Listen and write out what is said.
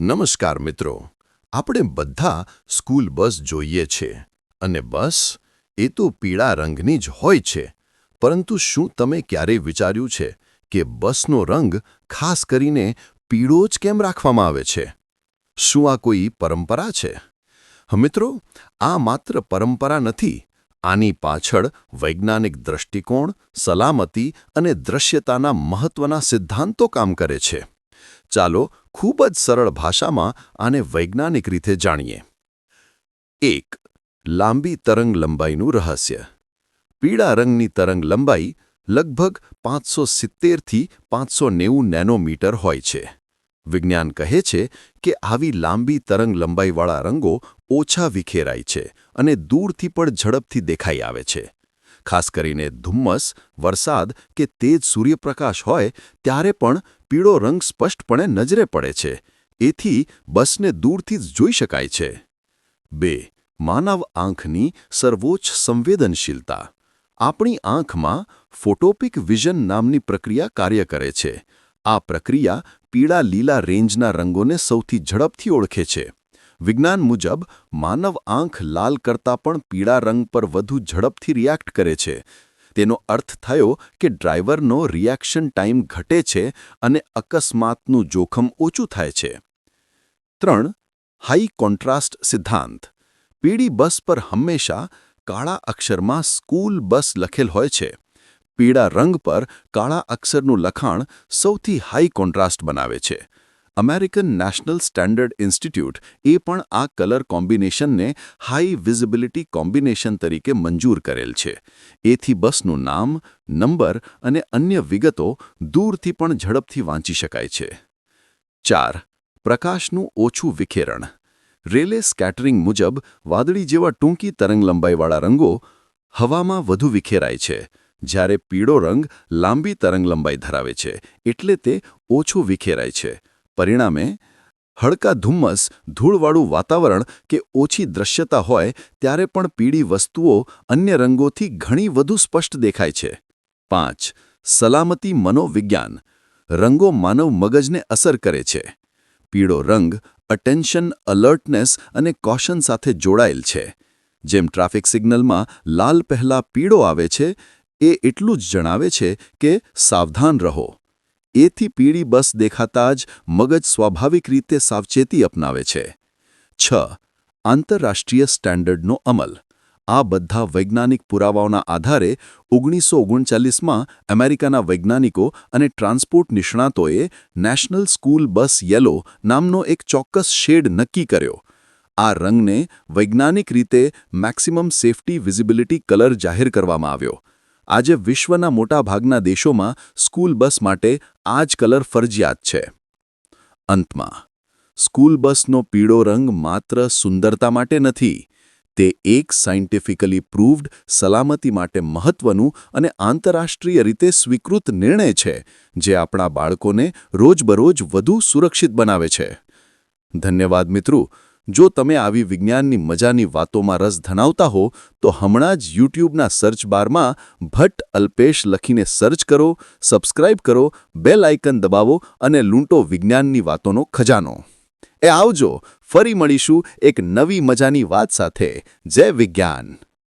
નમસ્કાર મિત્રો, આપણે બધા સ્કૂલ બસ જોઈએ છે અને બસ એ તો પીળા રંગની જ હોય છે. પરંતુ શું તમે ક્યારેય વિચાર્યું છે કે બસનો રંગ ખાસ કરીને પીળો જ કેમ રાખવામાં આવે છે? શું આ કોઈ પરંપરા છે? મિત્રો, આ માત્ર પરંપરા નથી. આની પાછળ વૈજ્ઞાનિક દૃષ્ટિકોણ, સલામતી અને દૃશ્યતાના મહત્વના સિદ્ધાંતો કામ કરે છે. ચાલો ખૂબ જ સરળ ભાષામાં આને વૈજ્ઞાનિક રીતે જાણીએ. 1. લાંબી તરંગ લંબાઈનું રહસ્ય. પીળા રંગની તરંગ લંબાઈ લગભગ 570થી 590 નેનોમીટર હોય છે. વિજ્ઞાન કહે છે કે આવી લાંબી તરંગ લંબાઈવાળા રંગો ઓછા વિખેરાય છે અને દૂરથી પણ ઝડપથી દેખાઈ આવે છે. ખાસ કરીને ધુમ્મસ, વરસાદ કે તેજ સૂર્યપ્રકાશ હોય ત્યારે પણ પીળો રંગ સ્પષ્ટપણે નજરે પડે છે. એથી બસને દૂરથી જ જોઈ શકાય છે. 2. માનવ આંખની સર્વોચ્ચ સંવેદનશીલતા. આપણી આંખમાં ફોટોપિક વિઝન નામની પ્રક્રિયા કાર્ય કરે છે. આ પ્રક્રિયા પીળા-લીલા રેન્જના રંગોને સૌથી ઝડપથી ઓળખે છે. વિજ્ઞાન મુજબ માનવ આંખ લાલ કરતાં પણ પીળા રંગ પર વધુ ઝડપથી રિએક્ટ કરે છે. તેનો અર્થ થયો કે ડ્રાઈવરનો રિએક્શન ટાઈમ ઘટે છે અને અકસ્માતનું જોખમ ઓછું થાય છે. 3. હાઈ કોન્ટ્રાસ્ટ સિદ્ધાંત. પીળી બસ પર હંમેશા કાળા અક્ષરમાં સ્કૂલ બસ લખેલ હોય છે. પીળા રંગ પર કાળા અક્ષરનું લખાણ સૌથી હાઈ કોન્ટ્રાસ્ટ બનાવે છે. અમેરિકન નેશનલ સ્ટેન્ડર્ડ ઇન્સ્ટિટ્યૂટ એ પણ આ કલર કોમ્બિનેશનને હાઈ વિઝિબિલિટી કોમ્બિનેશન તરીકે મંજૂર કરેલ છે. એથી બસનું નામ, નંબર અને અન્ય વિગતો દૂરથી પણ ઝડપથી વાંચી શકાય છે. 4. પ્રકાશનું ઓછું વિખેરણ. રેલે સ્કેટરિંગ મુજબ વાદળી જેવા ટૂંકી તરંગલંબાઈવાળા રંગો હવામાં વધુ વિખેરાય છે, જ્યારે પીળો રંગ લાંબી તરંગલંબાઈ ધરાવે છે એટલે તે ઓછું વિખેરાય છે. પરિણામે હળકા ધુમ્મસ, ધૂળવાળું વાતાવરણ કે ઓછી દૃશ્યતા હોય ત્યારે પણ પીળી વસ્તુઓ અન્ય રંગોથી ઘણી વધુ સ્પષ્ટ દેખાય છે. 5. સલામતી મનોવિજ્ઞાન. રંગો માનવ મગજને અસર કરે છે. પીળો રંગ અટેન્શન, અલર્ટનેસ અને કોશન સાથે જોડાયેલ છે. જેમ ટ્રાફિક સિગ્નલમાં લાલ પહેલાં પીળો આવે છે, એ એટલું જ જણાવે છે કે સાવધાન રહો. એથી પીળી બસ દેખાતા જ મગજ સ્વાભાવિક રીતે સાવચેતી અપનાવે છે. 6. આંતરરાષ્ટ્રીય સ્ટેન્ડર્ડનો અમલ. આ બધા વૈજ્ઞાનિક પુરાવાઓના આધારે 1939માં અમેરિકાના વૈજ્ઞાનિકો અને ટ્રાન્સપોર્ટ નિષ્ણાતોએ નેશનલ સ્કૂલ બસ યેલો નામનો એક ચોક્કસ શેડ નક્કી કર્યો. આ રંગને વૈજ્ઞાનિક રીતે મેક્સિમમ સેફ્ટી વિઝિબિલિટી કલર જાહેર કરવામાં આવ્યો. આજે વિશ્વના મોટાભાગના દેશોમાં સ્કૂલ બસ માટે આ જ કલર ફરજિયાત છે. અંતમાં, સ્કૂલ બસનો પીળો રંગ માત્ર સુંદરતા માટે નથી. તે એક સાયન્ટિફિકલી પ્રૂવ્ડ, સલામતી માટે મહત્વનું અને આંતરરાષ્ટ્રીય રીતે સ્વીકૃત નિર્ણય છે, જે આપણા બાળકોને રોજબરોજ વધુ સુરક્ષિત બનાવે છે. ધન્યવાદ મિત્રો. જો તમે આવી વિજ્ઞાનની મજાની વાતોમાં રસ ધરાવતા હો તો હમણાં જ યુટ્યુબના સર્ચ બારમાં ભટ્ટ અલ્પેશ લખીને સર્ચ કરો, સબસ્ક્રાઇબ કરો, બેલ આઇકન દબાવો અને લૂંટો વિજ્ઞાનની વાતોનો ખજાનો. આવજો, ફરી મળીશું એક નવી મજાની વાત સાથે. જય વિજ્ઞાન.